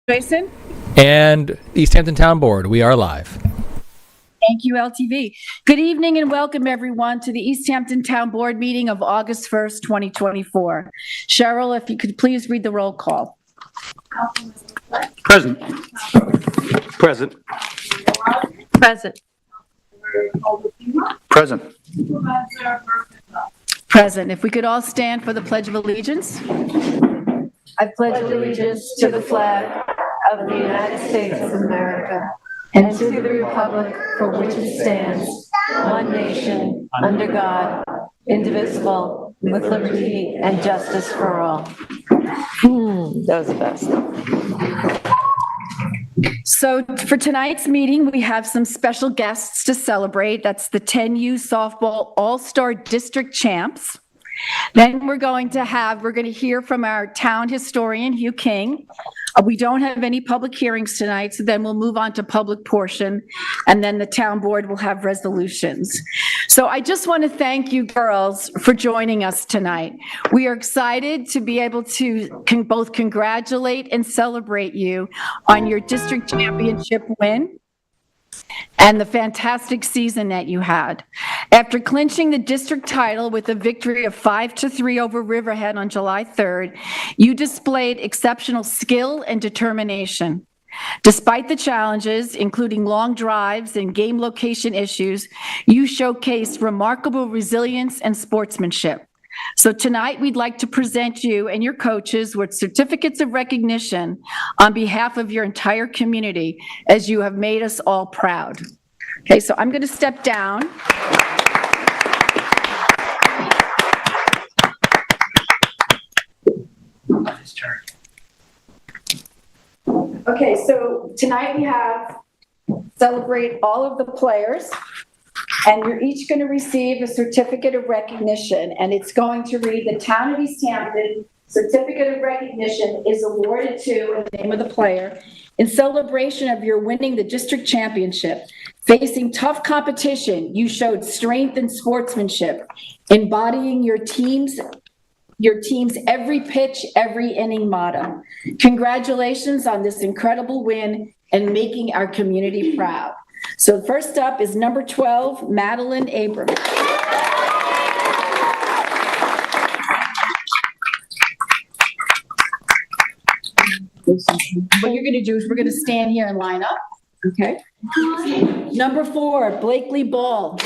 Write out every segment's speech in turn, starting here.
Jason? And East Hampton Town Board, we are live. Thank you, LTV. Good evening and welcome everyone to the East Hampton Town Board meeting of August 1st, 2024. Cheryl, if you could please read the roll call. Present. Present. Present. Present. Present. If we could all stand for the Pledge of Allegiance. I pledge allegiance to the flag of the United States of America and to the republic for which it stands, one nation, under God, indivisible, with liberty and justice for all. That was the best. So for tonight's meeting, we have some special guests to celebrate. That's the 10U Softball All-Star District Champs. Then we're going to hear from our town historian, Hugh King. We don't have any public hearings tonight, so then we'll move on to public portion, and then the town board will have resolutions. So I just want to thank you girls for joining us tonight. We are excited to be able to both congratulate and celebrate you on your district championship win and the fantastic season that you had. After clinching the district title with a victory of 5-3 over Riverhead on July 3rd, you displayed exceptional skill and determination. Despite the challenges, including long drives and game location issues, you showcased remarkable resilience and sportsmanship. So tonight, we'd like to present you and your coaches with certificates of recognition on behalf of your entire community, as you have made us all proud. Okay, so I'm going to step down. Okay, so tonight we have celebrate all of the players. And you're each going to receive a certificate of recognition, and it's going to read, the Town of East Hampton Certificate of Recognition is awarded to, in the name of the player, in celebration of your winning the district championship. Facing tough competition, you showed strength and sportsmanship, embodying your team's every pitch, every inning motto. Congratulations on this incredible win and making our community proud. So first up is number 12, Madeline Abram. What you're going to do is we're going to stand here and line up. Okay. Number 4, Blakely Ball.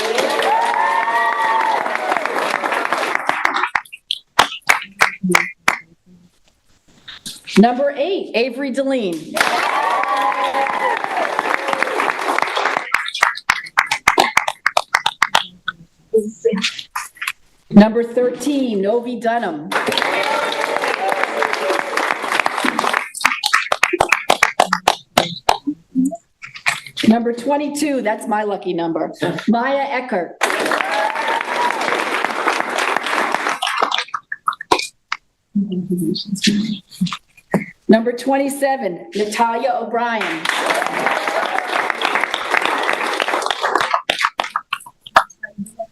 Number 8, Avery Deline. Number 13, Novi Dunham. Number 22, that's my lucky number, Maya Eckert. Number 27, Natalia O'Brien.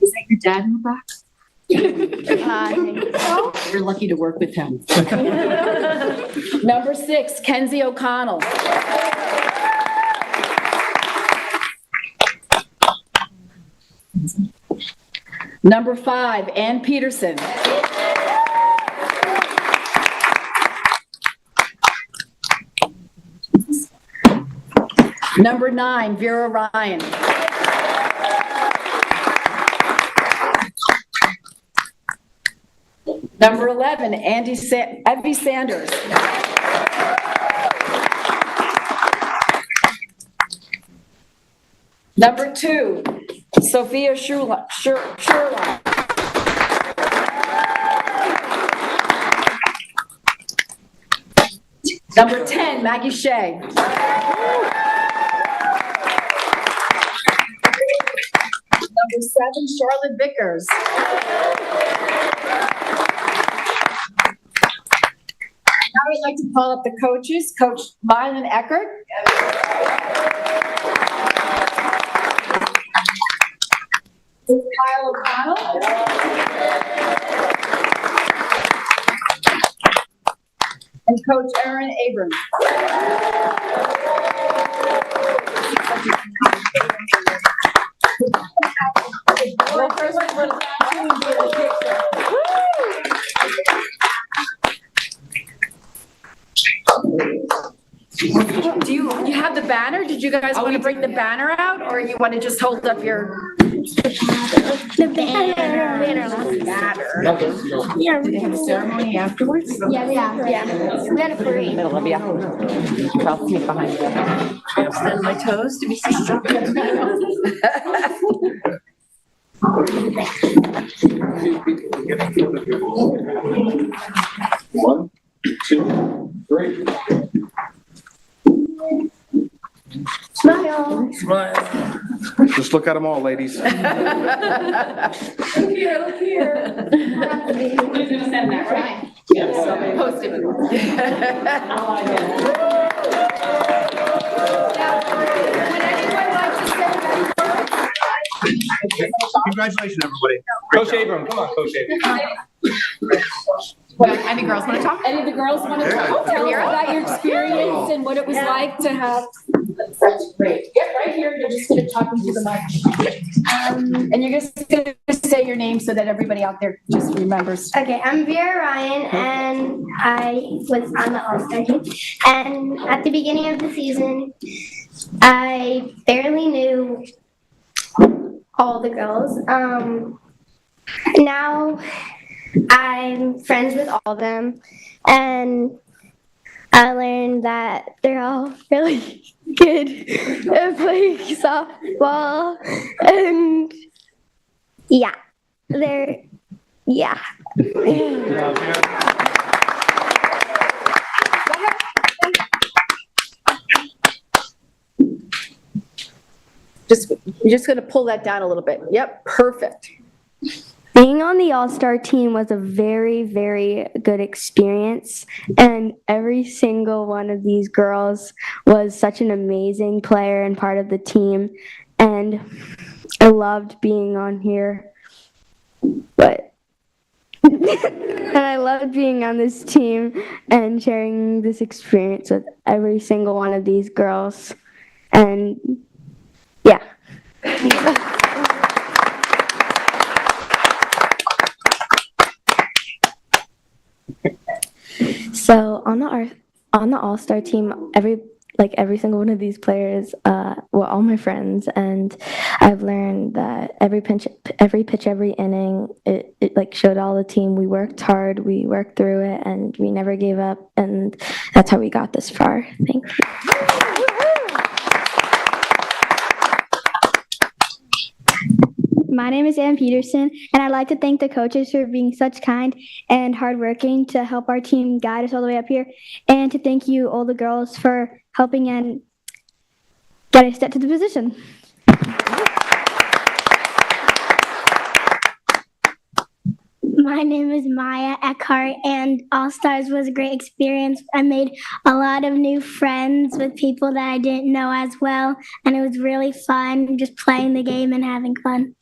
Is that your dad in the back? I think so. You're lucky to work with him. Number 6, Kenzie O'Connell. Number 5, Ann Peterson. Number 9, Vera Ryan. Number 11, Evie Sanders. Number 2, Sophia Sherlock. Number 10, Maggie Shea. Number 7, Charlotte Vickers. Now I'd like to call up the coaches. Coach Mylan Eckert. Kyle O'Connell. and Coach Aaron Abrams. Well, first we're going to get a picture. Do you have the banner? Did you guys want to bring the banner out, or you want to just hold up your? The banner. Yeah. Did they have a ceremony afterwards? Yeah. We had a parade. Middle of you. I'll sneak behind you. I'll stand on my toes to be seen. One, two, three. Smile. Just look at them all, ladies. Look here. Who's gonna send that, right? Post it. Would anyone like to say Congratulations, everybody. Coach Abram, come on, Coach Abram. any girls want to talk? Any of the girls want to talk Tell us about your experience and what it was like to have? That's great. Get right here. You're just gonna talk into the mic. And you're just going to say your name so that everybody out there just remembers. Okay, I'm Vera Ryan, and I was on the All-Star team. And at the beginning of the season, I barely knew all the girls. Now I'm friends with all of them, and I learned that they're all really good at playing softball, and yeah. Yeah. You're just going to pull that down a little bit. Yep, perfect. Being on the All-Star team was a very, very good experience, and every single one of these girls was such an amazing player and part of the team, and I loved being on here. But and I loved being on this team and sharing this experience with every single one of these girls, and yeah. So on the All-Star team, every single one of these players were all my friends, and I've learned that every pitch, every inning, it like showed all the team. We worked hard, we worked through it, and we never gave up, and that's how we got this far. Thank you. My name is Ann Peterson, and I'd like to thank the coaches for being such kind and hardworking to help our team guide us all the way up here, and to thank you, all the girls, for helping and get us to the position. My name is Maya Eckhart, and All Stars was a great experience. I made a lot of new friends with people that I didn't know as well, and it was really fun just playing the game and having fun.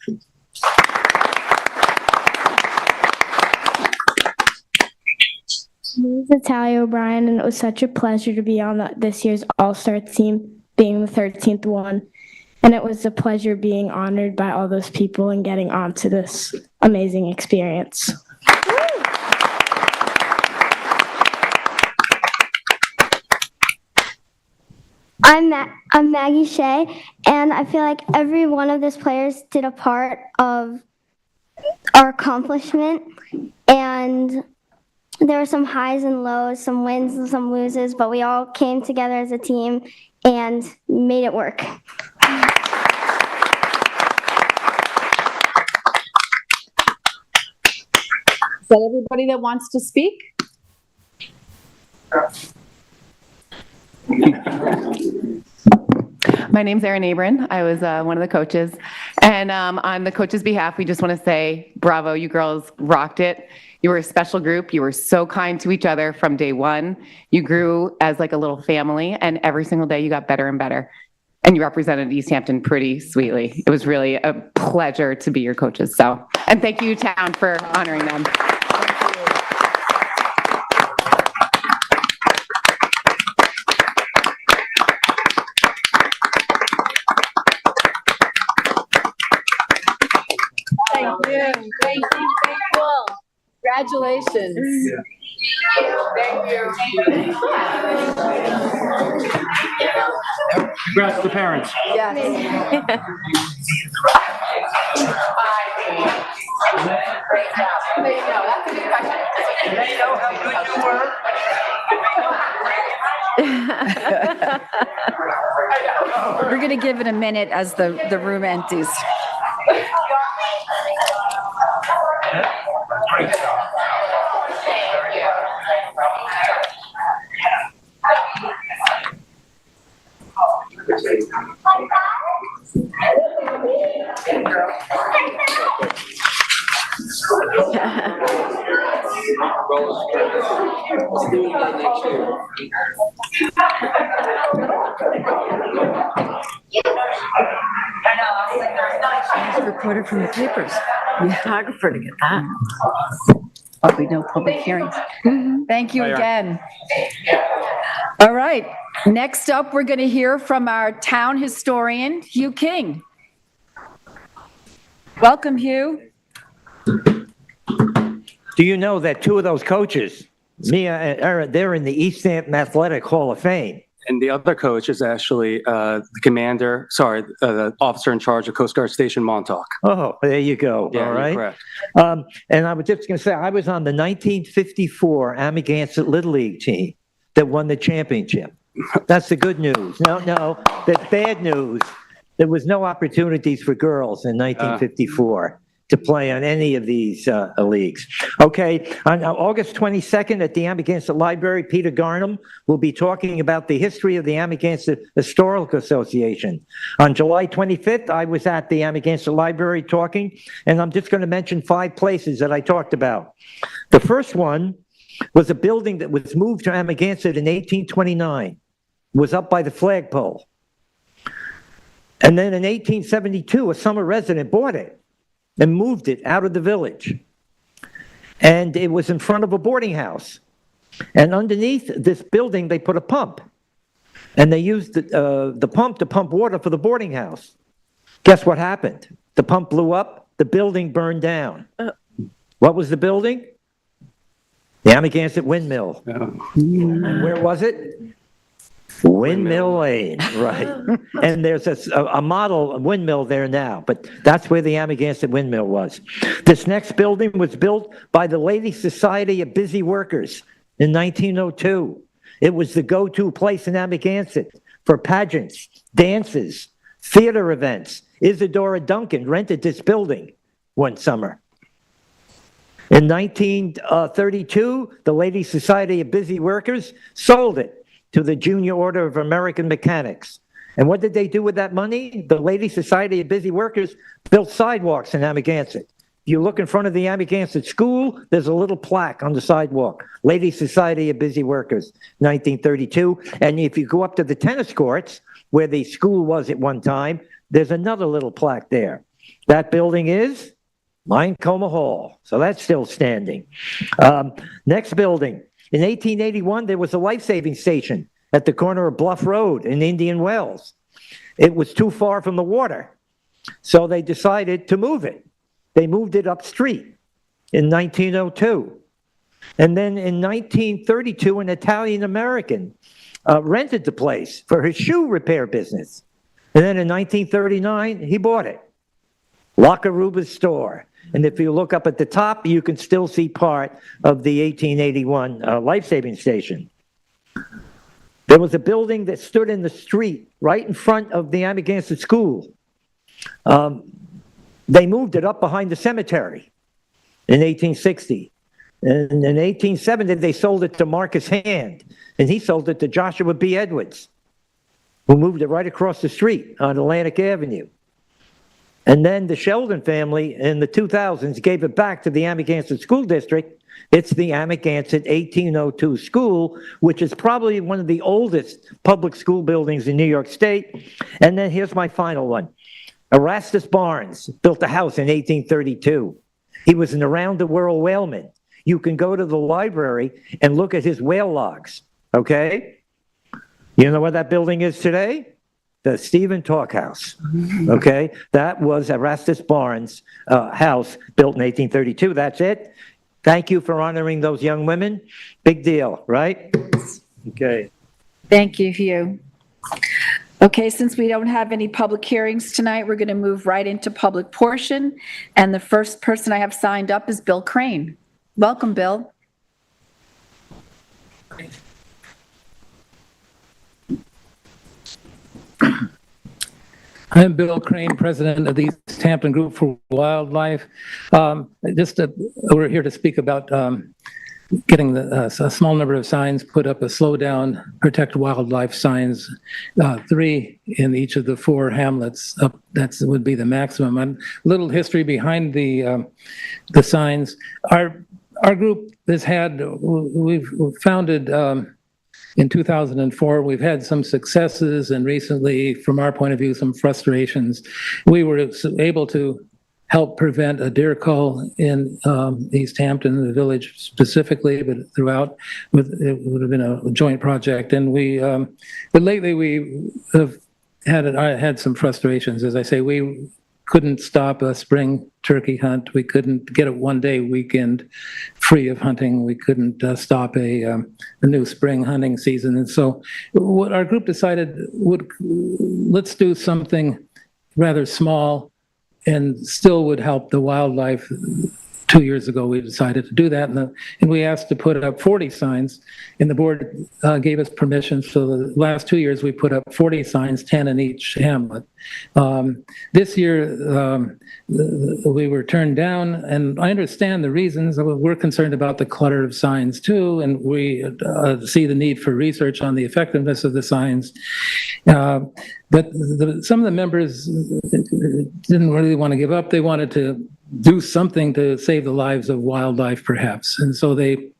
My name is Natalia O'Brien, and it was such a pleasure to be on this year's All-Star team, being the 13th one. And it was a pleasure being honored by all those people and getting onto this amazing experience. I'm Maggie Shea, and I feel like every one of these players did a part of our accomplishment, and there were some highs and lows, some wins and some loses, but we all came together as a team and made it work. Is that everybody that wants to speak? My name's Erin Abram. I was one of the coaches. And on the coaches' behalf, we just want to say, bravo, you girls rocked it. You were a special group. You were so kind to each other from day one. You grew as like a little family, and every single day you got better and better. And you represented East Hampton pretty sweetly. It was really a pleasure to be your coaches. And thank you, town, for honoring them. Thank you. Thank you. Thank you all. Congratulations. Thank you. Congrats to the parents. Yes. Great job. There you go. That's a good question. They know how good you were. We're going to give it a minute as the room empties. Reporter from the papers, photographer to get that. But we know public hearings. Thank you again. All right. Next up, we're going to hear from our town historian, Hugh King. Welcome, Hugh. Do you know that two of those coaches, Mia and Aaron, they're in the East Hampton Athletic Hall of Fame? And the other coach is actually the officer in charge of Coast Guard Station Montauk. Oh, there you go. Yeah, All right. you're correct. And I was just going to say, I was on the 1954 Amagansett Little League team that won the championship. That's the good news. No, the bad news. There was no opportunities for girls in 1954 to play on any of these leagues. Okay, on August 22nd at the Amagansett Library, Peter Garnham will be talking about the history of the Amagansett Historical Association. On July 25th, I was at the Amagansett Library talking, and I'm just going to mention 5 places that I talked about. The first one was a building that was moved to Amagansett in 1829, was up by the flagpole. And then in 1872, a summer resident bought it and moved it out of the village. And it was in front of a boarding house. And underneath this building, they put a pump. And they used the pump to pump water for the boarding house. Guess what happened? The pump blew up, the building burned down. What was the building? The Amagansett Windmill. And where was it? Windmill Lane, right. And there's a model windmill there now, but that's where the Amagansett Windmill was. This next building was built by the Lady Society of Busy Workers in 1902. It was the go-to place in Amagansett for pageants, dances, theater events. Isadora Duncan rented this building one summer. In 1932, the Lady Society of Busy Workers sold it to the Junior Order of American Mechanics. And what did they do with that money? The Lady Society of Busy Workers built sidewalks in Amagansett. You look in front of the Amagansett School, there's a little plaque on the sidewalk, Lady Society of Busy Workers, 1932. And if you go up to the tennis courts, where the school was at one time, there's another little plaque there. That building is Lyncoma Hall. So that's still standing. Next building. In 1881, there was a life-saving station at the corner of Bluff Road in Indian Wells. It was too far from the water, so they decided to move it. They moved it up street in 1902. And then in 1932, an Italian-American rented the place for his shoe repair business. And then in 1939, he bought it. La Caruba's store. And if you look up at the top, you can still see part of the 1881 life-saving station. There was a building that stood in the street right in front of the Amagansett School. They moved it up behind the cemetery in 1860. And in 1870, they sold it to Marcus Hand, and he sold it to Joshua B. Edwards, who moved it right across the street on Atlantic Avenue. And then the Sheldon family in the 2000s gave it back to the Amagansett School District. It's the Amagansett 1802 School, which is probably one of the oldest public school buildings in New York State. And then here's my final one. Erastus Barnes built a house in 1832. He was an around-the-world whaleman. You can go to the library and look at his whale logs, okay? You know where that building is today? the Stephen Talk House, okay? That was Erastus Barnes' house, built in 1832. That's it. Thank you for honoring those young women. Big deal, right? Okay. Thank you, Hugh. Okay, since we don't have any public hearings tonight, we're going to move right into public portion. And the first person I have signed up is Bill Crane. Welcome, Bill. I'm Bill Crane, president of the East Hampton Group for Wildlife. We're here to speak about getting a small number of signs put up, a slow down, protect wildlife signs, 3 in each of the 4 hamlets. That would be the maximum. A little history behind the signs. Our group we've founded in 2004. We've had some successes and recently, from our point of view, some frustrations. We were able to help prevent a deer cull in East Hampton, the village specifically, but throughout, it would have been a joint project. And but lately we have had some frustrations. As I say, we couldn't stop a spring turkey hunt. We couldn't get a one-day weekend free of hunting. We couldn't stop a new spring hunting season. And so what our group decided, let's do something rather small and still would help the wildlife. 2 years ago, we decided to do that, and we asked to put up 40 signs, and the board gave us permission. So the last 2 years, we put up 40 signs, 10 in each hamlet. This year, we were turned down, and I understand the reasons. We're concerned about the clutter of signs too, and we see the need for research on the effectiveness of the signs. But some of the members didn't really want to give up. They wanted to do something to save the lives of wildlife, perhaps. And so they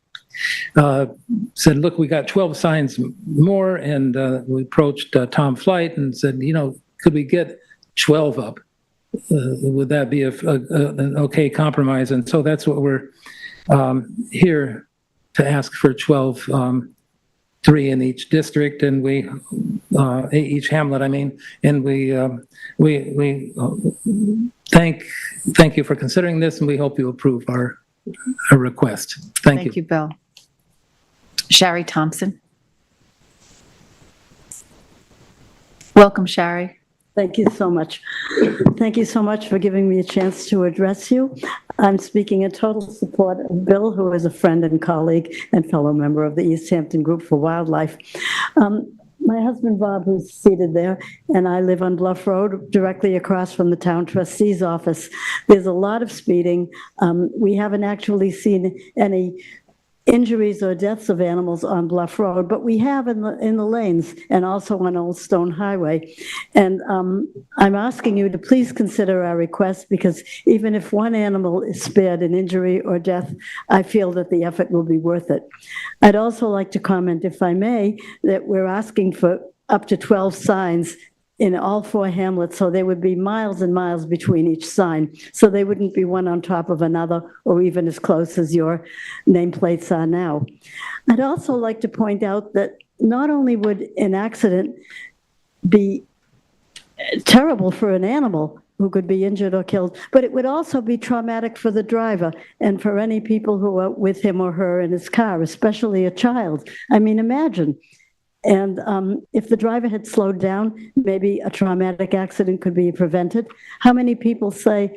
said, look, we got 12 signs more, and we approached Tom Flight and said, could we get 12 up? Would that be an okay compromise? And so that's what we're here to ask for 12, 3 in each district, and each hamlet, and we thank you for considering this, and we hope you approve our request. Thank you. Thank you, Bill. Shari Thompson. Welcome, Shari. Thank you so much. Thank you so much for giving me a chance to address you. I'm speaking in total support of Bill, who is a friend and colleague and fellow member of the East Hampton Group for Wildlife. My husband, Bob, who's seated there, and I live on Bluff Road, directly across from the town trustee's office. There's a lot of speeding. We haven't actually seen any injuries or deaths of animals on Bluff Road, but we have in the lanes and also on Old Stone Highway. And I'm asking you to please consider our request, because even if one animal is spared an injury or death, I feel that the effort will be worth it. I'd also like to comment, if I may, that we're asking for up to 12 signs in all 4 hamlets, so there would be miles and miles between each sign, so they wouldn't be one on top of another or even as close as your nameplates are now. I'd also like to point out that not only would an accident be terrible for an animal who could be injured or killed, but it would also be traumatic for the driver and for any people who are with him or her in his car, especially a child. Imagine. And if the driver had slowed down, maybe a traumatic accident could be prevented. How many people say,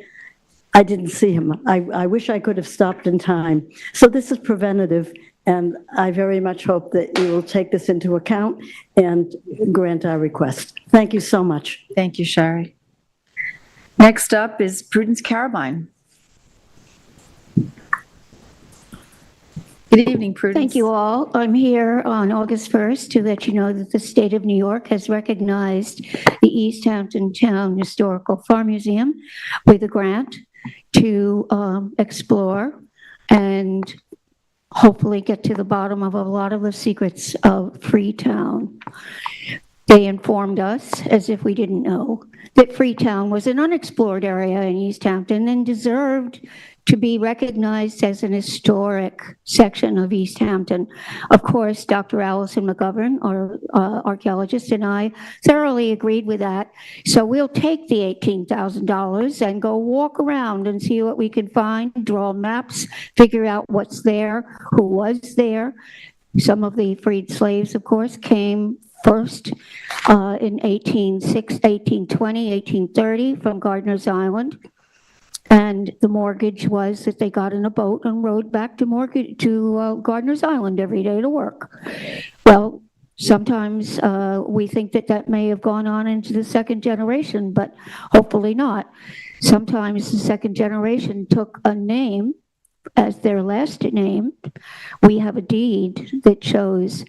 I didn't see him. I wish I could have stopped in time. So this is preventative, and I very much hope that you will take this into account and grant our request. Thank you so much. Thank you, Shari. Next up is Prudence Carabine. Good evening, Prudence. Thank you all. I'm here on August 1st to let you know that the state of New York has recognized the East Hampton Town Historical Farm Museum with a grant to explore and hopefully get to the bottom of a lot of the secrets of Freetown. They informed us, as if we didn't know, that Freetown was an unexplored area in East Hampton and deserved to be recognized as an historic section of East Hampton. Of course, Dr. Allison McGovern, our archaeologist, and I thoroughly agreed with that. So we'll take the $18,000 and go walk around and see what we can find, draw maps, figure out what's there, who was there. Some of the freed slaves, of course, came first in 1820, 1830 from Gardiner's Island. And the mortgage was that they got in a boat and rowed back to Gardiner's Island every day to work. Well, sometimes we think that that may have gone on into the second generation, but hopefully not. Sometimes the second generation took a name as their last name. We have a deed that shows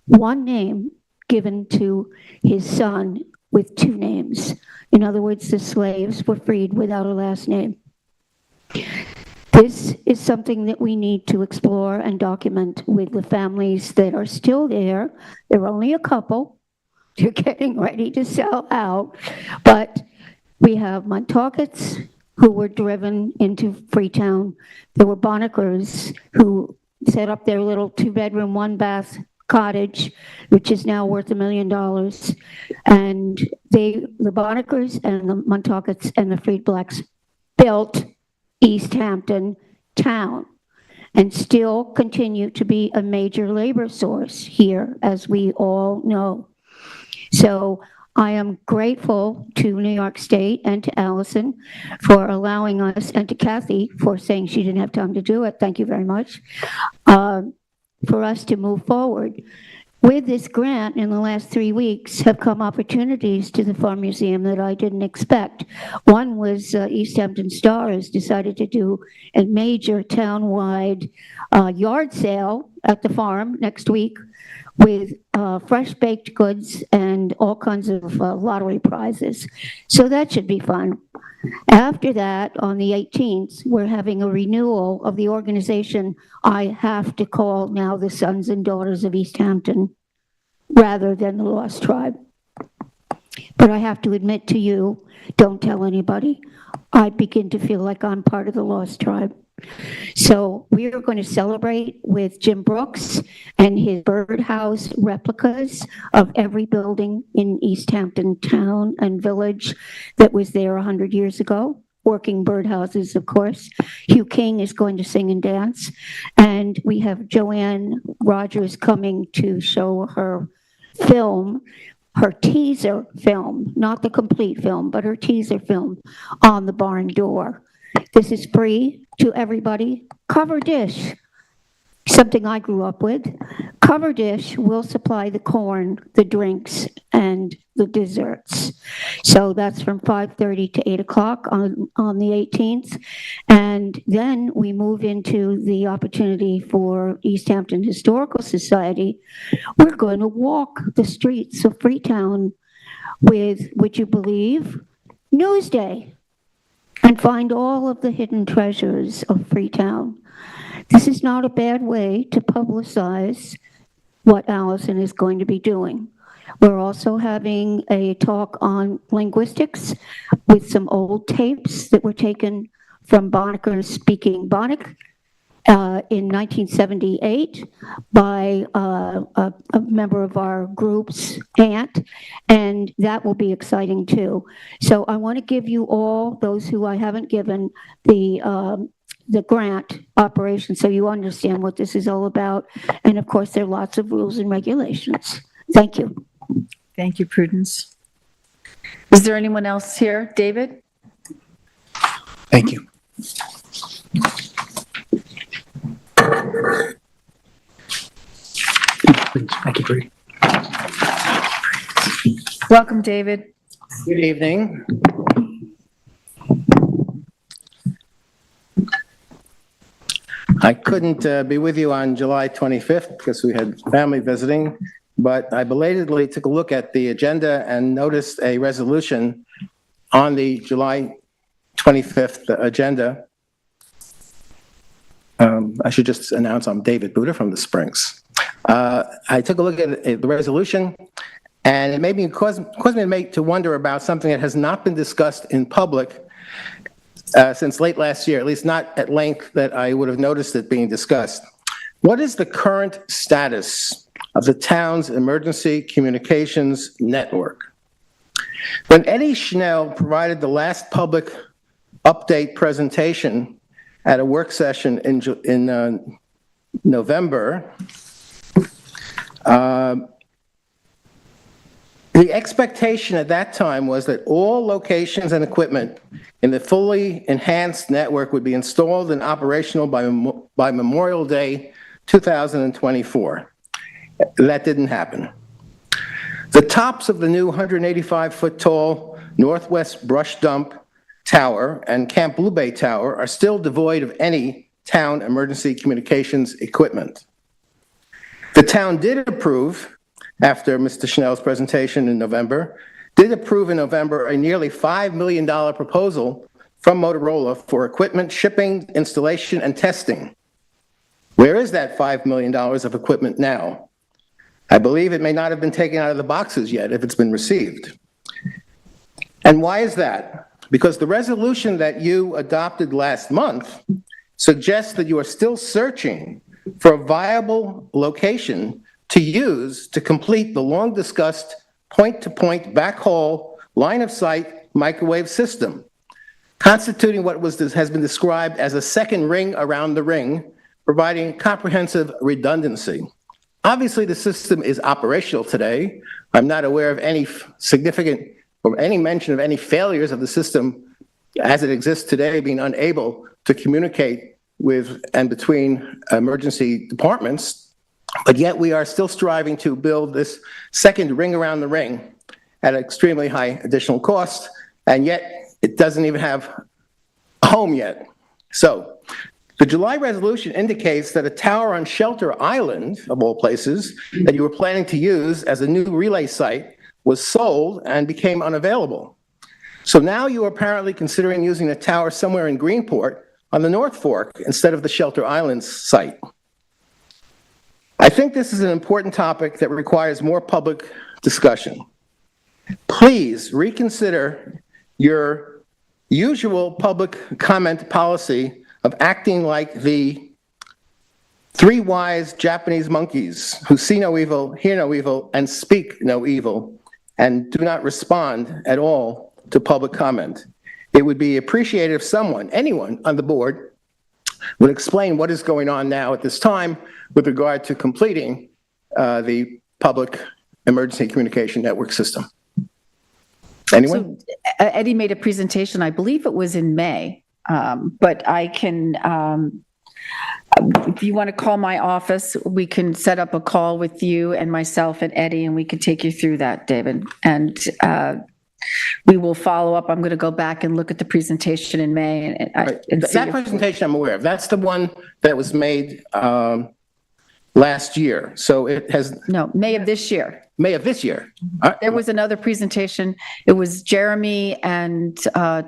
one name given to his son with two names. In other words, the slaves were freed without a last name. This is something that we need to explore and document with the families that are still there. There are only a couple. They're getting ready to sell out. But we have Montaukets who were driven into Freetown. There were Bonnickers who set up their little 2-bedroom, 1-bath cottage, which is now worth $1 million. And the Bonnickers and the Montaukets and the freed blacks built East Hampton town and still continue to be a major labor source here, as we all know. So I am grateful to New York State and to Allison for allowing us, and to Kathy for saying she didn't have time to do it. Thank you very much. For us to move forward. With this grant, in the last 3 weeks, have come opportunities to the Farm Museum that I didn't expect. One was East Hampton Star has decided to do a major town-wide yard sale at the farm next week with fresh baked goods and all kinds of lottery prizes. So that should be fun. After that, on the 18th, we're having a renewal of the organization I have to call now the Sons and Daughters of East Hampton, rather than the Lost Tribe. But I have to admit to you, don't tell anybody, I begin to feel like I'm part of the Lost Tribe. So we are going to celebrate with Jim Brooks and his birdhouse replicas of every building in East Hampton town and village that was there 100 years ago. Working birdhouses, of course. Hugh King is going to sing and dance. And we have Joanne Rogers coming to show her film, her teaser film, not the complete film, but her teaser film on the barn door. This is free to everybody. Cover dish, something I grew up with. Cover dish will supply the corn, the drinks, and the desserts. So that's from 5:30 to 8 o'clock on the 18th. And then we move into the opportunity for East Hampton Historical Society. We're going to walk the streets of Freetown with, would you believe, Newsday, and find all of the hidden treasures of Freetown. This is not a bad way to publicize what Allison is going to be doing. We're also having a talk on linguistics with some old tapes that were taken from Bonnicker speaking Bonnick in 1978 by a member of our group's aunt, and that will be exciting too. So I want to give you all, those who I haven't given, the grant operation so you understand what this is all about. And of course, there are lots of rules and regulations. Thank you. Thank you, Prudence. Is there anyone else here? David? Thank you. Thank you, Bree. Welcome, David. Good evening. I couldn't be with you on July 25th because we had family visiting, but I belatedly took a look at the agenda and noticed a resolution on the July 25th agenda. I should just announce I'm David Buda from the Springs. I took a look at the resolution, And it made me, caused me to wonder about something that has not been discussed in public since late last year, at least not at length that I would have noticed it being discussed. What is the current status of the town's emergency communications network? When Eddie Schnell provided the last public update presentation at a work session in November, the expectation at that time was that all locations and equipment in the fully enhanced network would be installed and operational by Memorial Day 2024. That didn't happen. The tops of the new 185-foot tall Northwest Brush Dump Tower and Camp Blue Bay Tower are still devoid of any town emergency communications equipment. The town did approve, after Mr. Schnell's presentation in November, a nearly $5 million proposal from Motorola for equipment shipping, installation, and testing. Where is that $5 million of equipment now? I believe it may not have been taken out of the boxes yet if it's been received. And why is that? Because the resolution that you adopted last month suggests that you are still searching for a viable location to use to complete the long-discussed point-to-point backhaul line-of-sight microwave system, constituting what has been described as a second ring around the ring, providing comprehensive redundancy. Obviously, the system is operational today. I'm not aware of any significant or any mention of any failures of the system as it exists today being unable to communicate with and between emergency departments. But yet we are still striving to build this second ring around the ring at an extremely high additional cost, and yet it doesn't even have a home yet. So the July resolution indicates that a tower on Shelter Island, of all places, that you were planning to use as a new relay site was sold and became unavailable. So now you are apparently considering using a tower somewhere in Greenport on the North Fork instead of the Shelter Island site. I think this is an important topic that requires more public discussion. Please reconsider your usual public comment policy of acting like the three wise Japanese monkeys who see no evil, hear no evil, and speak no evil, and do not respond at all to public comment. It would be appreciated if someone, anyone on the board, would explain what is going on now at this time with regard to completing the public emergency communication network system. Anyone? So, Eddie made a presentation, I believe it was in May, but I can, if you want to call my office, we can set up a call with you and myself and Eddie, and we can take you through that, David. And we will follow up. I'm going to go back and look at the presentation in May. And see that presentation I'm aware of. That's the one that was made last year. So it has... No, May of this year. May of this year. There was another presentation. It was Jeremy and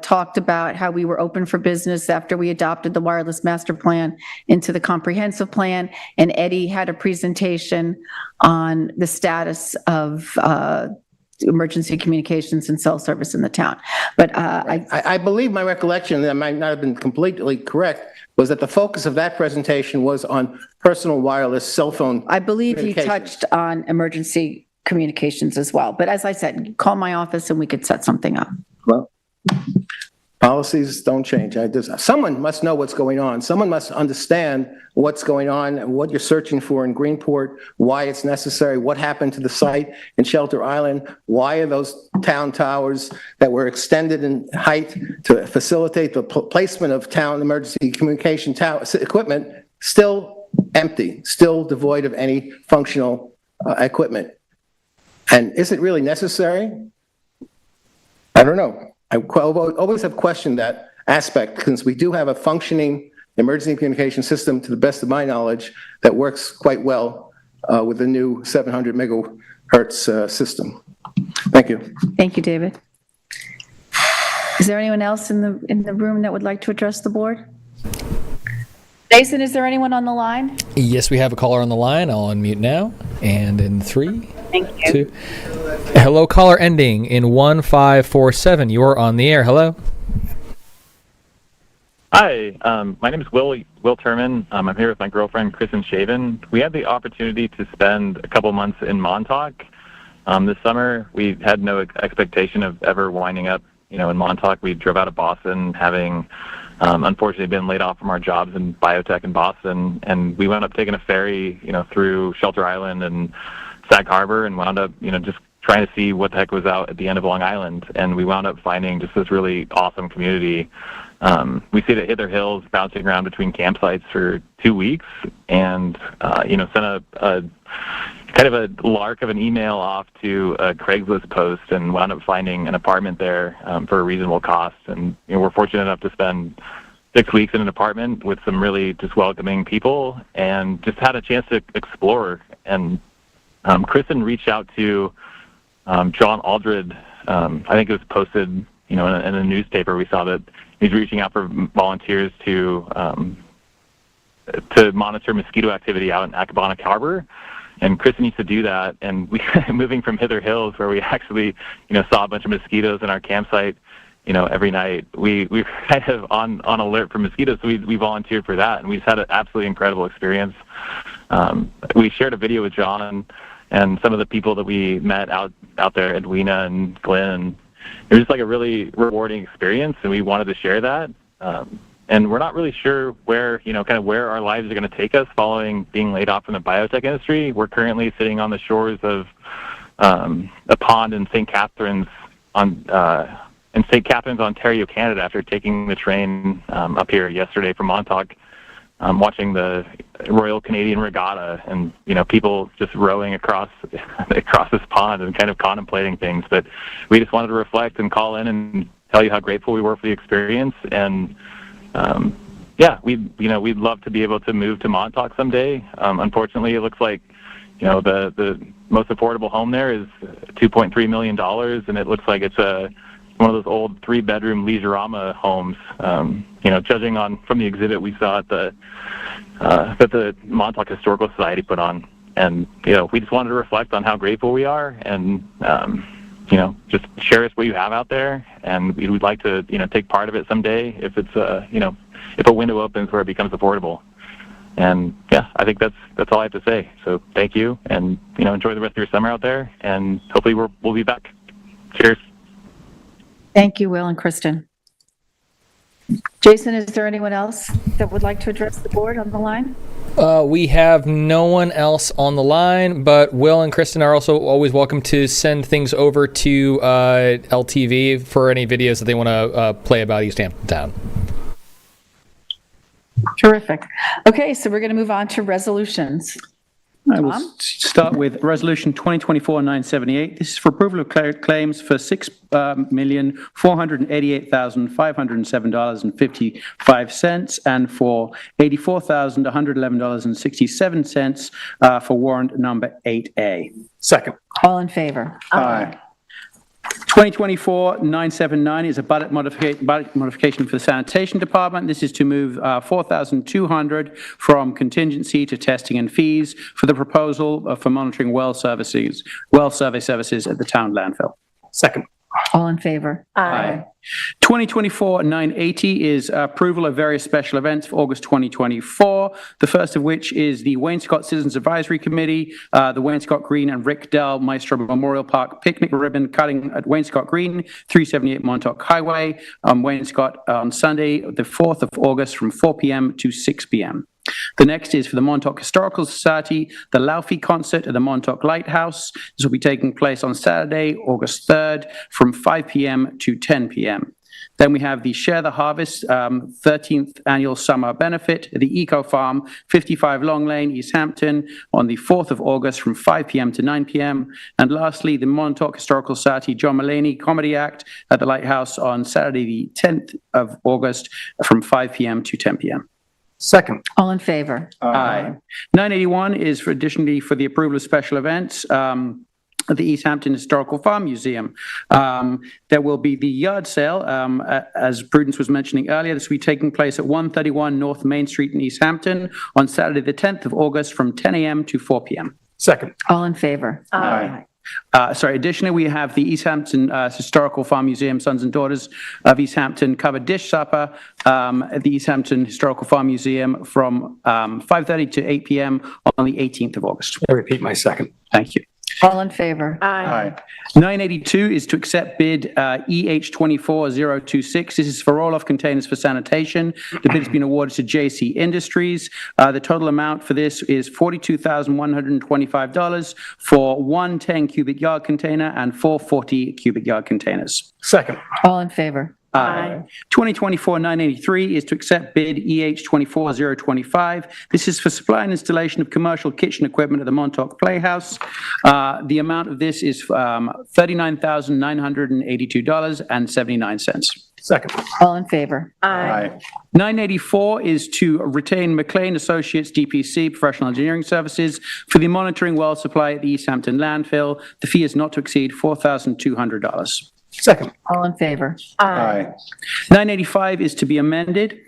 talked about how we were open for business after we adopted the wireless master plan into the comprehensive plan. And Eddie had a presentation on the status of emergency communications and cell service in the town. But I believe my recollection, that might not have been completely correct, was that the focus of that presentation was on personal wireless cell phone. I believe he touched on emergency communications as well. But as I said, call my office and we could set something up. Well, policies don't change. Someone must know what's going on. Someone must understand what's going on and what you're searching for in Greenport, why it's necessary, what happened to the site in Shelter Island, why are those town towers that were extended in height to facilitate the placement of town emergency communication tower equipment still empty, still devoid of any functional equipment. And is it really necessary? I don't know. I always have questioned that aspect, since we do have a functioning emergency communication system, to the best of my knowledge, that works quite well with the new 700 megahertz system. Thank you. Thank you, David. Is there anyone else in the room that would like to address the board? Jason, is there anyone on the line? Yes, we have a caller on the line. I'll unmute now. And in 3, 2. Hello, caller ending in 1547. You are on the air. Hello. Hi, my name is Will Turman. I'm here with my girlfriend, Kristen Shaven. We had the opportunity to spend a couple months in Montauk. This summer, we had no expectation of ever winding up, in Montauk. We drove out of Boston, having unfortunately been laid off from our jobs in biotech in Boston, and we wound up taking a ferry, through Shelter Island and Sag Harbor, and wound up, just trying to see what the heck was out at the end of Long Island. And we wound up finding just this really awesome community. We stayed at Hither Hills, bouncing around between campsites for 2 weeks, and sent a kind of a lark of an email off to a Craigslist post, and wound up finding an apartment there for a reasonable cost. And we're fortunate enough to spend 6 weeks in an apartment with some really just welcoming people, and just had a chance to explore. And Kristen reached out to John Aldred. I think it was posted, in a newspaper. We saw that he's reaching out for volunteers to monitor mosquito activity out in Accabonac Harbor. And Kristen used to do that. And we, moving from Hither Hills, where we actually, saw a bunch of mosquitoes in our campsite, every night, we were kind of on alert for mosquitoes. So we volunteered for that, and we just had an absolutely incredible experience. We shared a video with John and some of the people that we met out there, Edwina and Glenn. It was just like a really rewarding experience, and we wanted to share that. And we're not really sure where, kind of where our lives are going to take us following being laid off from the biotech industry. We're currently sitting on the shores of a pond in St. Catharines, Ontario, Canada, after taking the train up here yesterday from Montauk, watching the Royal Canadian Regatta, and people just rowing across this pond and kind of contemplating things. But we just wanted to reflect and call in and tell you how grateful we were for the experience. And we'd love to be able to move to Montauk someday. Unfortunately, it looks like the most affordable home there is $2.3 million, and it looks like it's one of those old 3-bedroom Leisure-Rama homes. Judging from the exhibit we saw at that the Montauk Historical Society put on. And we just wanted to reflect on how grateful we are, and just share what you have out there, and we'd like to take part of it someday if it's if a window opens where it becomes affordable. And I think that's all I have to say. So thank you, and enjoy the rest of your summer out there, and hopefully we'll be back. Cheers. Thank you, Will and Kristen. Jason, is there anyone else that would like to address the board on the line? We have no one else on the line, but Will and Kristen are also always welcome to send things over to LTV for any videos that they want to play about East Hampton Town. Terrific. Okay, so we're going to move on to resolutions. I will start with Resolution 2024-978. This is for approval of claims for $6,488,507.55 and for $84,111.67 for warrant number 8A. Second. All in favor? Aye. 2024-979 is a budget modification for the sanitation department. This is to move $4,200 from contingency to testing and fees for the proposal for monitoring well survey services at the town landfill. Second. All in favor? Aye. 2024-980 is approval of various special events for August 2024, the first of which is the Wainscott Citizens Advisory Committee, the Wainscott Green and Rick Dell Maestro Memorial Park picnic ribbon cutting at Wainscott Green, 378 Montauk Highway, Wainscott on Sunday, the 4th of August from 4 p.m. to 6 p.m. The next is for the Montauk Historical Society, the Laufey concert at the Montauk Lighthouse. This will be taking place on Saturday, August 3rd from 5 p.m. to 10 p.m. Then we have the Share the Harvest 13th Annual Summer Benefit at the Eco Farm, 55 Long Lane, East Hampton, on the 4th of August from 5 p.m. to 9 p.m. And lastly, the Montauk Historical Society John Mulaney Comedy Act at the Lighthouse on Saturday, the 10th of August from 5 p.m. to 10 p.m. Second. All in favor? Aye. 981 is for additionally for the approval of special events at the East Hampton Historical Farm Museum. There will be the yard sale, as Prudence was mentioning earlier. This will be taking place at 131 North Main Street in East Hampton on Saturday the 10th of August from 10 a.m. to 4 p.m. Second. All in favor? Aye. Additionally, we have the East Hampton Historical Farm Museum Sons and Daughters of East Hampton covered dish supper at the East Hampton Historical Farm Museum from 5:30 to 8 p.m. on the 18th of August. I repeat my second. Thank you. All in favor? Aye. 982 is to accept bid EH24026. This is for roll-off containers for sanitation. The bid has been awarded to JC Industries. The total amount for this is $42,125 for one 10 cubic yard container and four 40 cubic yard containers. Second. All in favor? Aye. 2024-983 is to accept bid EH24025. This is for supply and installation of commercial kitchen equipment at the Montauk Playhouse. The amount of this is $39,982.79. Second. All in favor? Aye. 984 is to retain McLean Associates DPC Professional Engineering Services for the monitoring well supply at the East Hampton landfill. The fee is not to exceed $4,200. Second. All in favor? Aye. 985 is to be amended.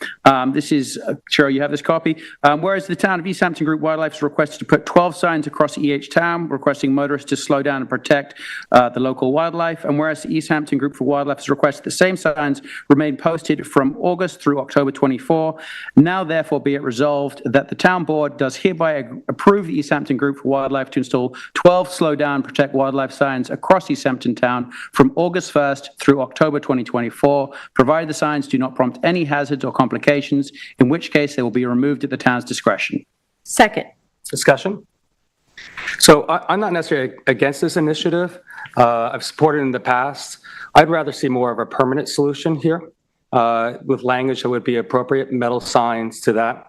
This is, Cheryl, you have this copy. Whereas the town of East Hampton Group Wildlife is requested to put 12 signs across EH Town, requesting motorists to slow down and protect the local wildlife. And whereas the East Hampton Group for Wildlife has requested the same signs remain posted from August through October 24. Now therefore be it resolved that the town board does hereby approve the East Hampton Group for Wildlife to install 12 slow down, protect wildlife signs across East Hampton Town from August 1st through October 2024, provided the signs do not prompt any hazards or complications, in which case they will be removed at the town's discretion. Second. Discussion? So I'm not necessarily against this initiative. I've supported it in the past. I'd rather see more of a permanent solution here with language that would be appropriate, metal signs to that.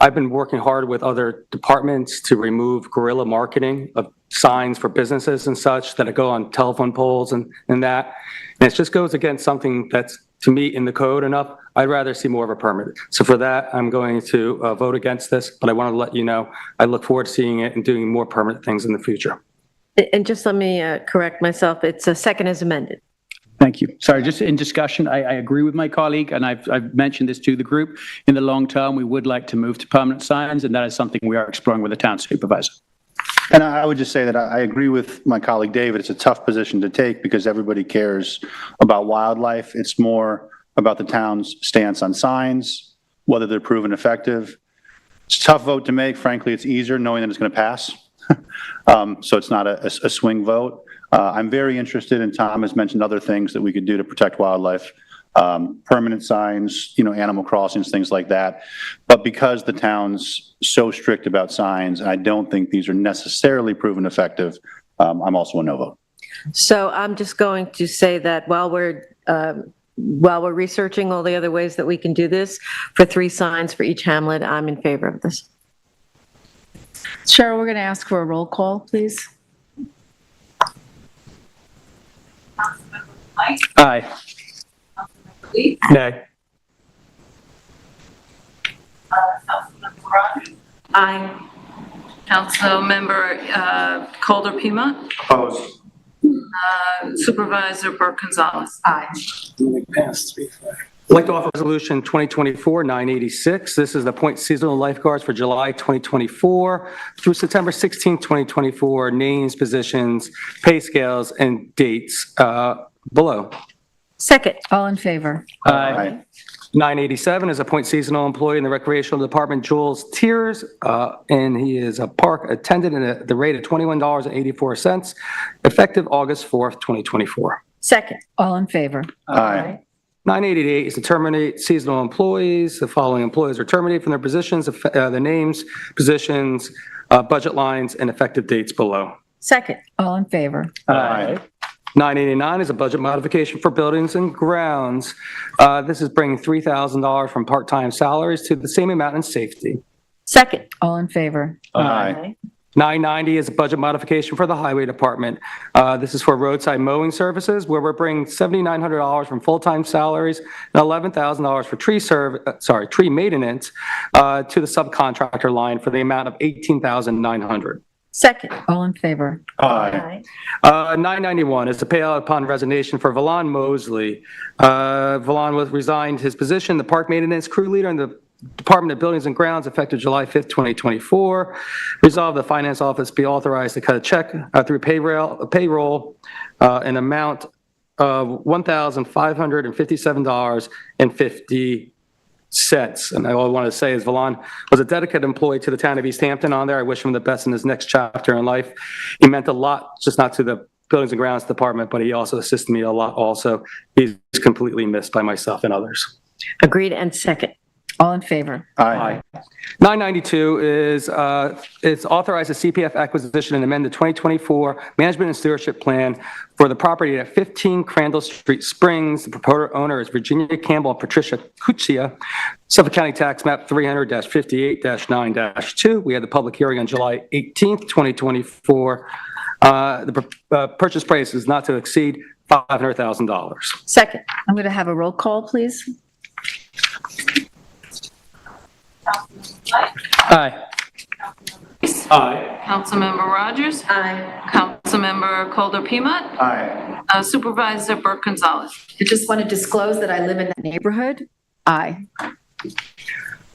I've been working hard with other departments to remove guerrilla marketing of signs for businesses and such that go on telephone poles and that. And it just goes against something that's, to me, in the code enough. I'd rather see more of a permit. So for that, I'm going to vote against this, but I want to let you know, I look forward to seeing it and doing more permanent things in the future. And just let me correct myself. It's a second as amended. Thank you. Sorry, just in discussion, I agree with my colleague, and I've mentioned this to the group. In the long term, we would like to move to permanent signs, and that is something we are exploring with the town supervisor. And I would just say that I agree with my colleague David. It's a tough position to take because everybody cares about wildlife. It's more about the town's stance on signs, whether they're proven effective. It's a tough vote to make. Frankly, it's easier knowing that it's going to pass. So it's not a swing vote. I'm very interested, and Tom has mentioned other things that we could do to protect wildlife. Permanent signs, animal crossings, things like that. But because the town's so strict about signs, I don't think these are necessarily proven effective, I'm also a no vote. So I'm just going to say that while we're researching all the other ways that we can do this, for 3 signs for each hamlet, I'm in favor of this. Cheryl, we're going to ask for a roll call, please. Aye. Nay. Aye. Councilmember Calder Pima. Opposed. Supervisor Burke Gonzalez. Aye. I'd like to offer Resolution 2024-986. This is the appoint seasonal lifeguards for July 2024 through September 16, 2024. Names, positions, pay scales, and dates below. Second. All in favor? Aye. 987 is appoint seasonal employee in the recreational department, Jules Tiers, and he is a park attendant at the rate of $21.84, effective August 4th, 2024. Second. All in favor? Aye. 988 is to terminate seasonal employees. The following employees are terminated from their positions, the names, positions, budget lines, and effective dates below. Second. All in favor? Aye. 989 is a budget modification for buildings and grounds. This is bringing $3,000 from part-time salaries to the same amount in safety. Second. All in favor? Aye. 990 is a budget modification for the highway department. This is for roadside mowing services, where we're bringing $7,900 from full-time salaries and $11,000 for tree maintenance to the subcontractor line for the amount of $18,900. Second. All in favor? Aye. 991 is the payout upon resignation for Valon Mosley. Valon resigned his position, the park maintenance crew leader, and the Department of Buildings and Grounds effective July 5th, 2024. Resolve the Finance Office be authorized to cut a check through payroll an amount of $1,557.50. And all I want to say is Valon was a dedicated employee to the town of East Hampton on there. I wish him the best in his next chapter in life. He meant a lot, just not to the Buildings and Grounds Department, but he also assisted me a lot also. He's completely missed by myself and others. Agreed and second. All in favor? Aye. 992 is it's authorized a CPF acquisition and amend the 2024 Management and Stewardship Plan for the property at 15 Crandall Street Springs. The promoter owner is Virginia Campbell and Patricia Cuccia. Suffolk County Tax Map 300-58-9-2. We had the public hearing on July 18th, 2024. The purchase price is not to exceed $500,000. Second. I'm going to have a roll call, please. Aye. Aye. Councilmember Rogers? Aye. Councilmember Colder Peanut? Aye. Supervisor Burke Gonzalez? I just want to disclose that I live in that neighborhood. Aye.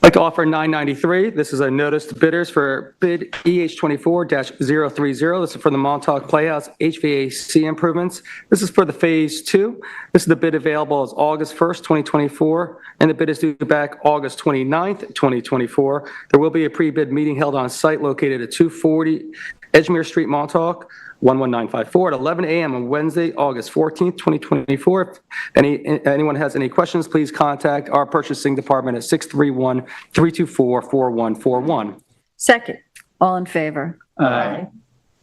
I'd like to offer 993. This is a notice to bidders for bid EH24-030. This is for the Montauk Playhouse HVAC improvements. This is for the Phase 2. This is the bid available as August 1st, 2024, and the bid is due back August 29th, 2024. There will be a pre-bid meeting held on site located at 240 Edgemere Street, Montauk, 11954 at 11 a.m. on Wednesday, August 14th, 2024. If anyone has any questions, please contact our purchasing department at 631-324-4141. Second. All in favor? Aye.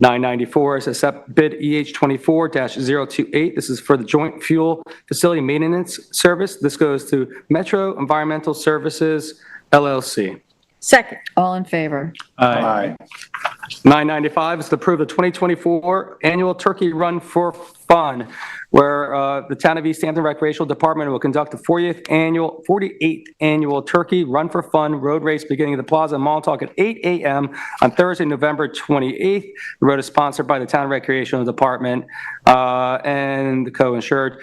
994 is accept bid EH24-028. This is for the Joint Fuel Facility Maintenance Service. This goes to Metro Environmental Services, LLC. Second. All in favor? Aye. 995 is to approve the 2024 annual Turkey Run for Fun, where the Town of East Hampton Recreational Department will conduct the 48th annual Turkey Run for Fun road race beginning at the Plaza in Montauk at 8 a.m. on Thursday, November 28th. The road is sponsored by the Town Recreational Department and the co-insured.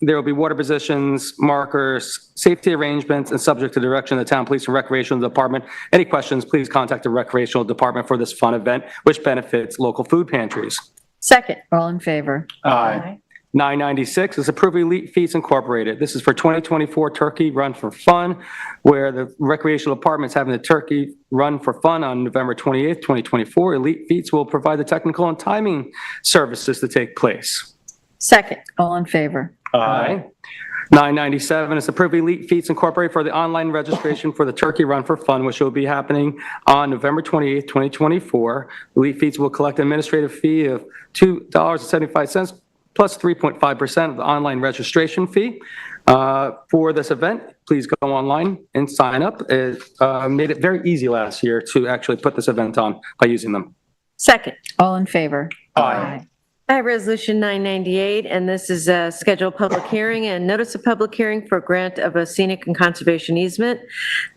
There will be water positions, markers, safety arrangements, and subject to direction of the Town Police and Recreational Department. Any questions, please contact the Recreational Department for this fun event, which benefits local food pantries. Second. All in favor? Aye. 996 is approve Elite Feats Incorporated. This is for 2024 Turkey Run for Fun, where the Recreational Department is having the Turkey Run for Fun on November 28th, 2024. Elite Feats will provide the technical and timing services to take place. Second. All in favor? Aye. 997 is approve Elite Feats Incorporated for the online registration for the Turkey Run for Fun, which will be happening on November 28th, 2024. Elite Feats will collect an administrative fee of $2.75 plus 3.5% of the online registration fee. For this event, please go online and sign up. It made it very easy last year to actually put this event on by using them. Second. All in favor? Aye. I have Resolution 998, and this is a scheduled public hearing and notice of public hearing for grant of a scenic and conservation easement.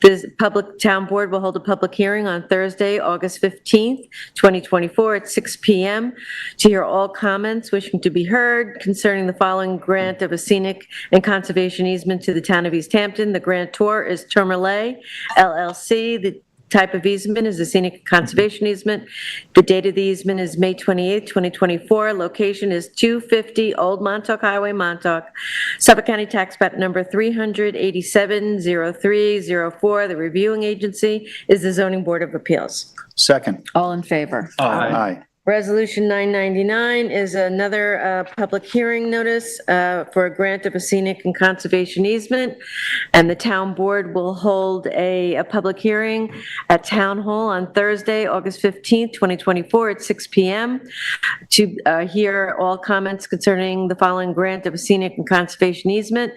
The public town board will hold a public hearing on Thursday, August 15th, 2024 at 6 p.m. to hear all comments wishing to be heard concerning the following grant of a scenic and conservation easement to the town of East Hampton. The grantor is Tourmalet, LLC. The type of easement is a scenic conservation easement. The date of the easement is May 28th, 2024. Location is 250 Old Montauk Highway, Montauk. Suffolk County Tax Map number 387-0304. The reviewing agency is the Zoning Board of Appeals. Second. All in favor? Aye. Resolution 999 is another public hearing notice for a grant of a scenic and conservation easement, and the town board will hold a public hearing at Town Hall on Thursday, August 15th, 2024 at 6 p.m. to hear all comments concerning the following grant of a scenic and conservation easement.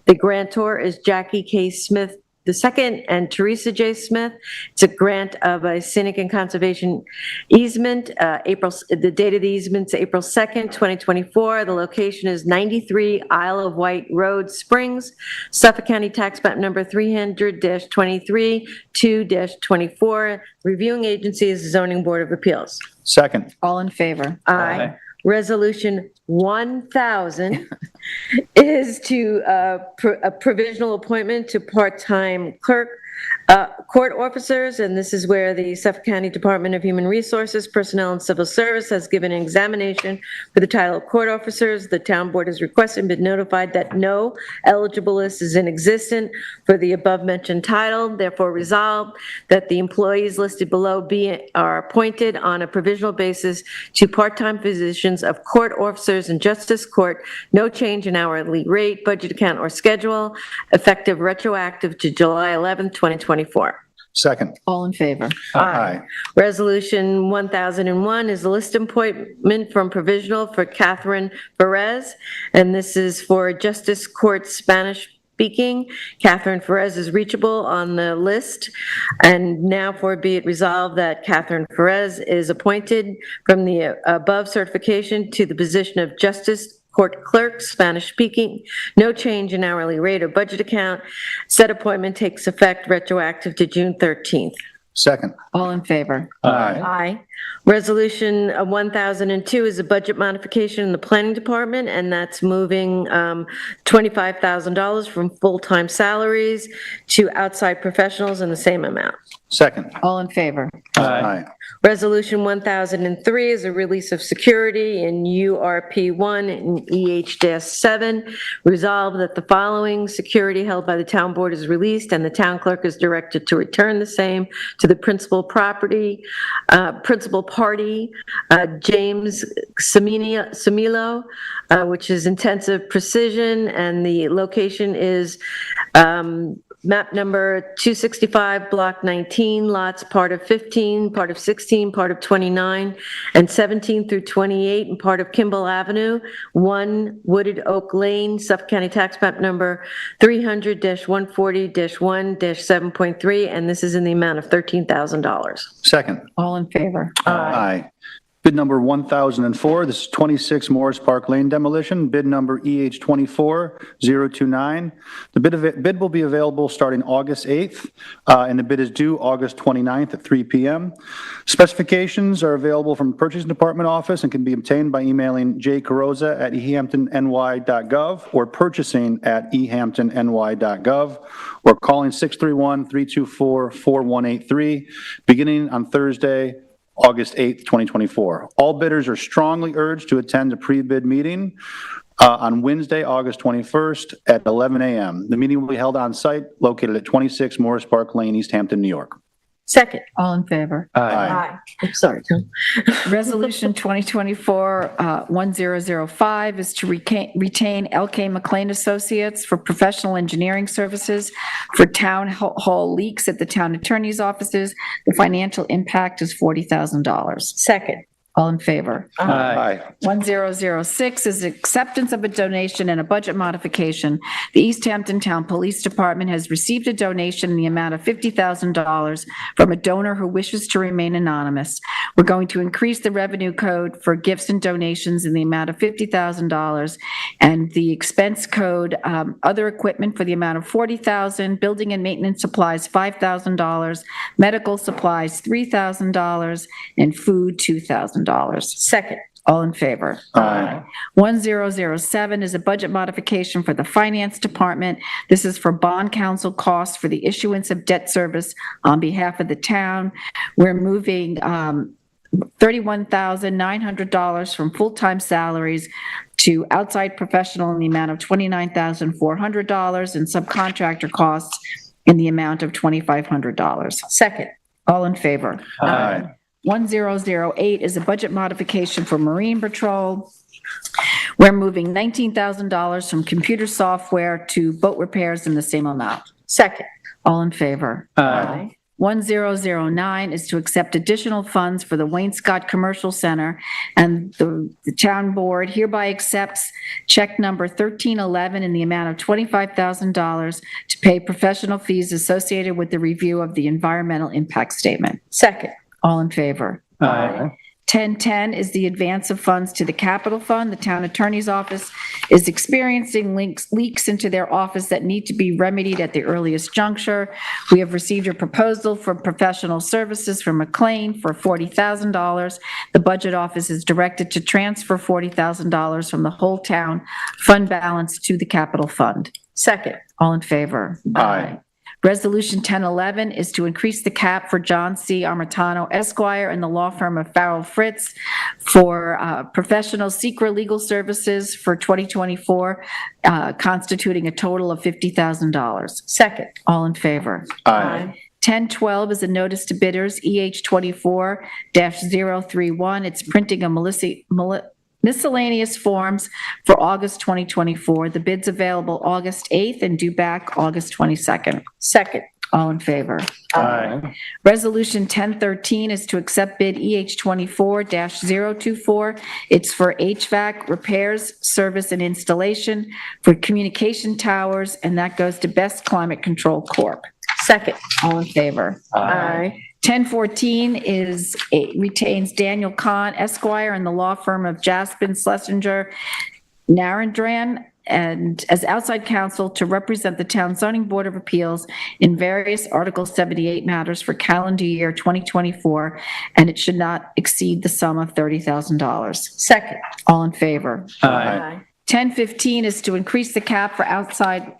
The grantor is Jackie K. Smith II and Teresa J. Smith. It's a grant of a scenic and conservation easement. The date of the easement's April 2nd, 2024. The location is 93 Isle of Wight Road, Springs, Suffolk County Tax Map number 300-23-2-24. Reviewing agency is the Zoning Board of Appeals. Second. All in favor? Aye. Resolution 1,000 is to a provisional appointment to part-time clerk court officers, and this is where the Suffolk County Department of Human Resources, Personnel, and Civil Service has given an examination for the title of court officers. The town board has requested and been notified that no eligible list is in existence for the above-mentioned title. Therefore, resolved that the employees listed below are appointed on a provisional basis to part-time positions of court officers in justice court, no change in hourly rate, budget account, or schedule, effective retroactive to July 11th, 2024. Second. All in favor? Aye. Resolution 1001 is a list appointment from provisional for Catherine Perez, and this is for Justice Court Spanish speaking. Catherine Perez is reachable on the list, and now for be it resolved that Catherine Perez is appointed from the above certification to the position of Justice Court Clerk, Spanish speaking, no change in hourly rate or budget account. Said appointment takes effect retroactive to June 13th. Second. All in favor? Aye. Aye. Resolution 1002 is a budget modification in the planning department, and that's moving $25,000 from full-time salaries to outside professionals in the same amount. Second. All in favor? Aye. Resolution 1003 is a release of security in URP1 and EH-7. Resolved that the following security held by the town board is released, and the town clerk is directed to return the same to the principal party, James Samilo, which is Intensive Precision, and the location is map number 265, block 19, lots part of 15, part of 16, part of 29, and 17 through 28, and part of Kimball Avenue, 1 Wooded Oak Lane, Suffolk County Tax Map number 300-140-1-7.3, and this is in the amount of $13,000. Second. All in favor? Aye. Bid number 1004, this is 26 Morris Park Lane demolition, bid number EH24029. The bid will be available starting August 8th, and the bid is due August 29th at 3 p.m. Specifications are available from the Purchasing Department office and can be obtained by emailing jcarosa@ehamptonny.gov or purchasing@ehamptonny.gov or calling 631-324-4183, beginning on Thursday, August 8th, 2024. All bidders are strongly urged to attend a pre-bid meeting on Wednesday, August 21st at 11 a.m. The meeting will be held on site located at 26 Morris Park Lane, East Hampton, New York. Second. All in favor? Aye. I'm sorry, Tom. Resolution 2024-1005 is to retain LK McLean Associates for professional engineering services for town hall leaks at the town attorney's offices. The financial impact is $40,000. Second. All in favor? Aye. 1006 is acceptance of a donation and a budget modification. The East Hampton Town Police Department has received a donation in the amount of $50,000 from a donor who wishes to remain anonymous. We're going to increase the revenue code for gifts and donations in the amount of $50,000, and the expense code, other equipment for the amount of $40,000, building and maintenance supplies $5,000, medical supplies $3,000, and food $2,000. Second. All in favor? Aye. 1007 is a budget modification for the Finance Department. This is for bond counsel costs for the issuance of debt service on behalf of the town. We're moving $31,900 from full-time salaries to outside professional in the amount of $29,400 and subcontractor costs in the amount of $2,500. Second. All in favor? Aye. 1008 is a budget modification for Marine Patrol. We're moving $19,000 from computer software to boat repairs in the same amount. Second. All in favor? Aye. 1009 is to accept additional funds for the Wayne Scott Commercial Center, and the town board hereby accepts check number 1311 in the amount of $25,000 to pay professional fees associated with the review of the environmental impact statement. Second. All in favor? Aye. 1010 is the advance of funds to the capital fund. The town attorney's office is experiencing leaks into their office that need to be remedied at the earliest juncture. We have received a proposal for professional services from McLean for $40,000. The budget office is directed to transfer $40,000 from the whole town fund balance to the capital fund. Second. All in favor? Aye. Resolution 1011 is to increase the cap for John C. Armitano Esquire and the law firm of Farrell Fritz for professional secret legal services for 2024, constituting a total of $50,000. Second. All in favor? Aye. 1012 is a notice to bidders, EH 24-031. It's printing of miscellaneous forms for August 2024. The bid's available August 8th and due back August 22nd. Second. All in favor? Aye. Resolution 1013 is to accept bid EH 24-024. It's for HVAC repairs, service, and installation for communication towers, and that goes to Best Climate Control Corp. Second. All in favor? Aye. 1014 retains Daniel Kahn Esquire and the law firm of Jaspin, Schlesinger, Narendran, and as outside counsel to represent the town zoning board of appeals in various Article 78 matters for calendar year 2024, and it should not exceed the sum of $30,000. Second. All in favor? Aye. 1015 is to increase the cap for outside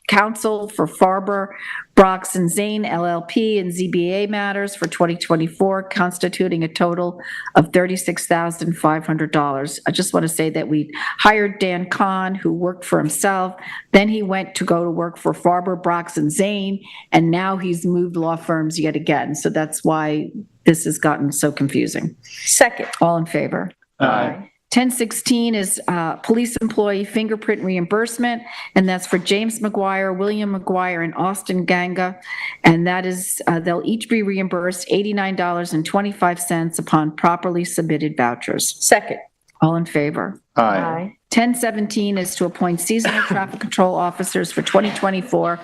counsel for Farber, Brox and Zane LLP and ZBA matters for 2024, constituting a total of $36,500. I just want to say that we hired Dan Kahn, who worked for himself. Then he went to go to work for Farber, Brox and Zane, and now he's moved law firms yet again. So that's why this has gotten so confusing. Second. All in favor? Aye. 1016 is police employee fingerprint reimbursement, and that's for James McGuire, William McGuire, and Austin Ganga. And that is, they'll each be reimbursed $89.25 upon properly submitted vouchers. Second. All in favor? Aye. 1017 is to appoint seasonal traffic control officers for 2024,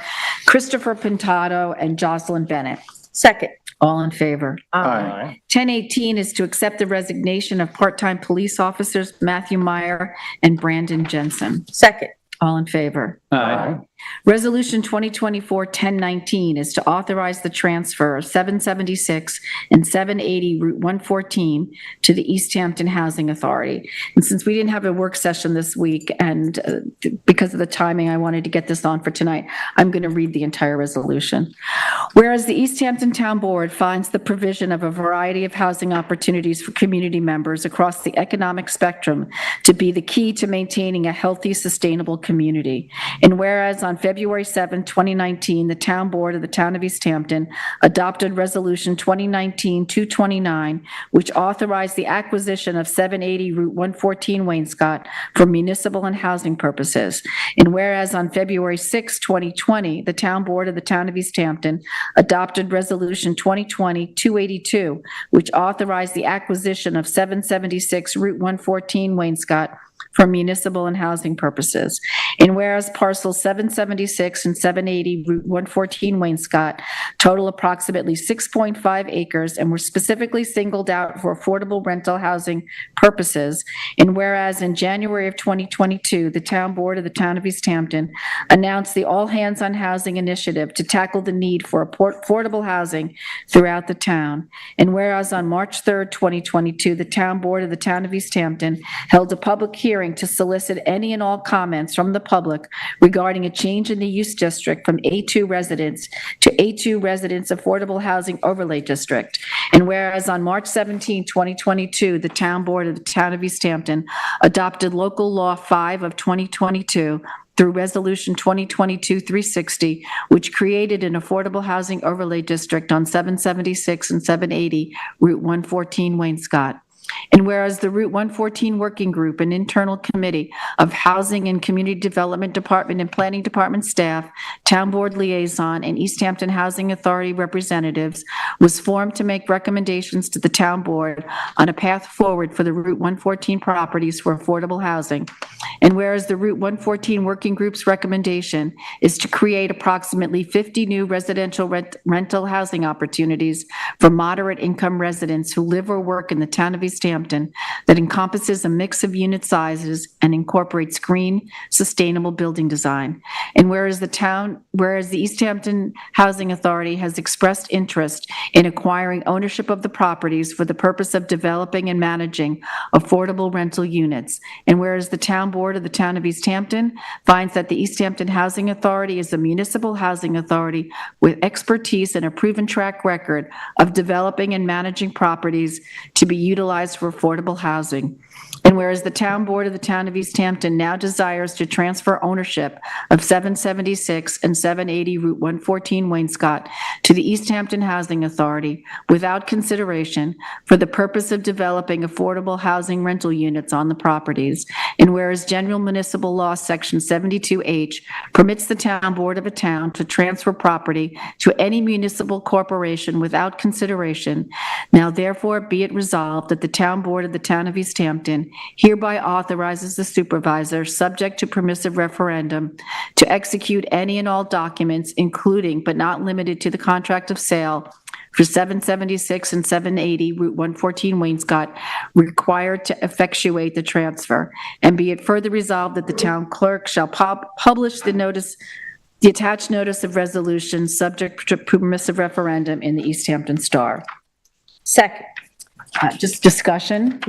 Christopher Pintado and Jocelyn Bennett. Second. All in favor? Aye. 1018 is to accept the resignation of part-time police officers Matthew Meyer and Brandon Jensen. Second. All in favor? Aye. Resolution 2024-1019 is to authorize the transfer of 776 and 780 Route 114 to the East Hampton Housing Authority. And since we didn't have a work session this week, and because of the timing, I wanted to get this on for tonight, I'm going to read the entire resolution. Whereas the East Hampton Town Board finds the provision of a variety of housing opportunities for community members across the economic spectrum to be the key to maintaining a healthy, sustainable community. And whereas on February 7, 2019, the Town Board of the Town of East Hampton adopted Resolution 2019-229, which authorized the acquisition of 780 Route 114 Wainscott for municipal and housing purposes. And whereas on February 6, 2020, the Town Board of the Town of East Hampton adopted Resolution 2020-282, which authorized the acquisition of 776 Route 114 Wainscott for municipal and housing purposes. And whereas parcels 776 and 780 Route 114 Wainscott total approximately 6.5 acres and were specifically singled out for affordable rental housing purposes. And whereas in January of 2022, the Town Board of the Town of East Hampton announced the All Hands on Housing initiative to tackle the need for affordable housing throughout the town. And whereas on March 3rd, 2022, the Town Board of the Town of East Hampton held a public hearing to solicit any and all comments from the public regarding a change in the use district from A2 residents to A2 residents Affordable Housing Overlay District. And whereas on March 17, 2022, the Town Board of the Town of East Hampton adopted Local Law 5 of 2022 through Resolution 2022-360, which created an Affordable Housing Overlay District on 776 and 780 Route 114 Wainscott. And whereas the Route 114 Working Group, an internal committee of Housing and Community Development Department and Planning Department staff, Town Board liaison, and East Hampton Housing Authority representatives, was formed to make recommendations to the Town Board on a path forward for the Route 114 properties for affordable housing. And whereas the Route 114 Working Group's recommendation is to create approximately 50 new residential rental housing opportunities for moderate income residents who live or work in the town of East Hampton, that encompasses a mix of unit sizes and incorporates green, sustainable building design. And whereas the East Hampton Housing Authority has expressed interest in acquiring ownership of the properties for the purpose of developing and managing affordable rental units. And whereas the Town Board of the Town of East Hampton finds that the East Hampton Housing Authority is a municipal housing authority with expertise and a proven track record of developing and managing properties to be utilized for affordable housing. And whereas the Town Board of the Town of East Hampton now desires to transfer ownership of 776 and 780 Route 114 Wainscott to the East Hampton Housing Authority without consideration for the purpose of developing affordable housing rental units on the properties. And whereas General Municipal Law Section 72H permits the Town Board of a town to transfer property to any municipal corporation without consideration, now therefore be it resolved that the Town Board of the Town of East Hampton hereby authorizes the supervisor, subject to permissive referendum, to execute any and all documents, including but not limited to the contract of sale for 776 and 780 Route 114 Wainscott, required to effectuate the transfer. And be it further resolved that the town clerk shall publish the attached notice of resolution, subject to permissive referendum, in the East Hampton Star. Second. Just discussion.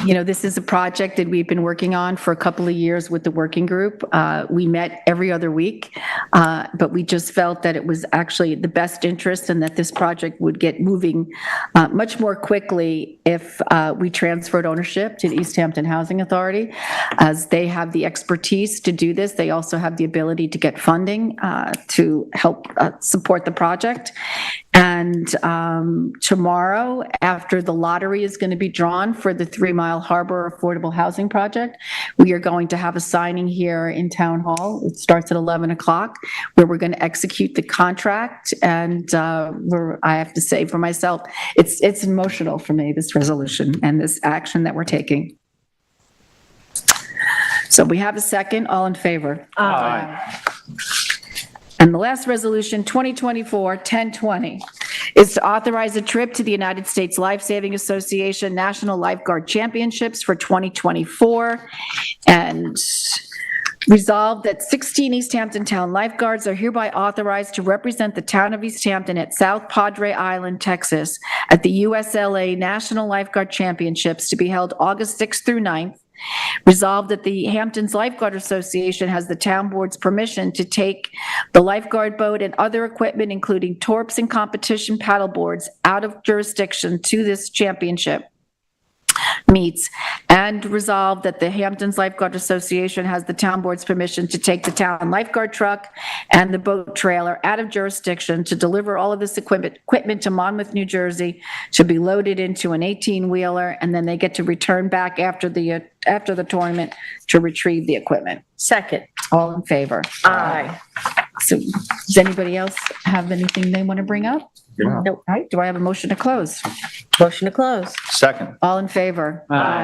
You know, this is a project that we've been working on for a couple of years with the working group. We met every other week, but we just felt that it was actually the best interest and that this project would get moving much more quickly if we transferred ownership to the East Hampton Housing Authority, as they have the expertise to do this. They also have the ability to get funding to help support the project. And tomorrow, after the lottery is going to be drawn for the 3 Mile Harbor Affordable Housing Project, we are going to have a signing here in Town Hall. It starts at 11 o'clock, where we're going to execute the contract. And I have to say for myself, it's emotional for me, this resolution and this action that we're taking. So we have a second. All in favor? Aye. And the last resolution, 2024-1020, is to authorize a trip to the United States Life Saving Association National Lifeguard Championships for 2024. And resolved that 16 East Hampton Town lifeguards are hereby authorized to represent the town of East Hampton at South Padre Island, Texas, at the USLA National Lifeguard Championships to be held August 6th through 9th. Resolved that the Hamptons Lifeguard Association has the town board's permission to take the lifeguard boat and other equipment, including torps and competition paddle boards, out of jurisdiction to this championship meets. And resolved that the Hamptons Lifeguard Association has the town board's permission to take the town lifeguard truck and the boat trailer out of jurisdiction to deliver all of this equipment to Monmouth, New Jersey, to be loaded into an 18-wheeler, and then they get to return back after the tournament to retrieve the equipment. Second. All in favor? Aye. So does anybody else have anything they want to bring up? Nope. All right, do I have a motion to close? Motion to close. Second. All in favor? Aye.